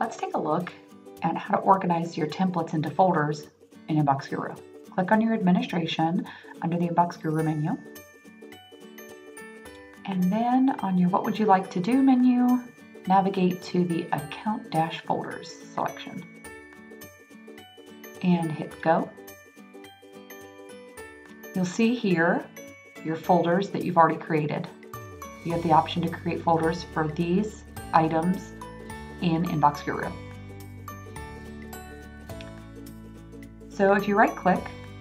let's take a look at how to organize your templates into folders in InboxGuru. Click on your administration under the InboxGuru menu. And then on your What Would You Like to Do menu, navigate to the Account-Folders selection. And hit Go. You'll see here your folders that you've already created. You have the option to create folders for these items in InboxGuru. So if you right click,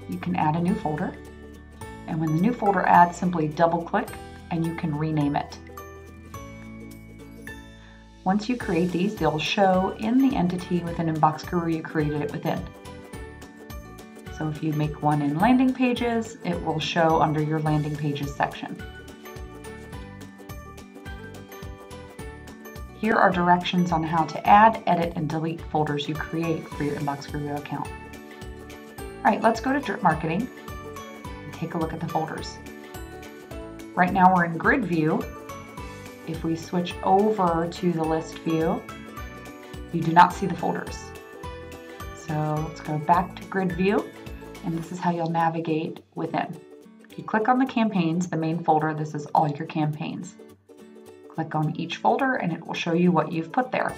you can add a new folder. And when the new folder adds, simply double click and you can rename it. Once you create these, they'll show in the entity within InboxGuru you created it within. So if you make one in landing pages, it will show under your landing pages section. Here are directions on how to add, edit, and delete folders you create for your InboxGuru account. All right, let's go to Drip Marketing and take a look at the folders. Right now we're in grid view. If we switch over to the list view, you do not see the folders. So let's go back to grid view, and this is how you'll navigate within. If you click on the campaigns, the main folder, this is all your campaigns. Click on each folder and it will show you what you've put there.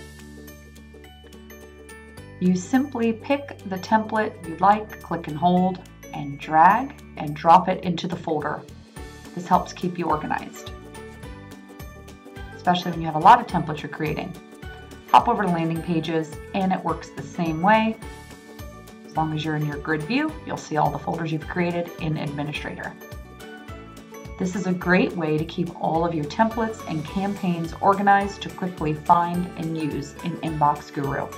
You simply pick the template you'd like, click and hold, and drag and drop it into the folder. This helps keep you organized, especially when you have a lot of templates you're creating. Hop over to landing pages and it works the same way. As long as you're in your grid view, you'll see all the folders you've created in Administrator. This is a great way to keep all of your templates and campaigns organized to quickly find and use in InboxGuru.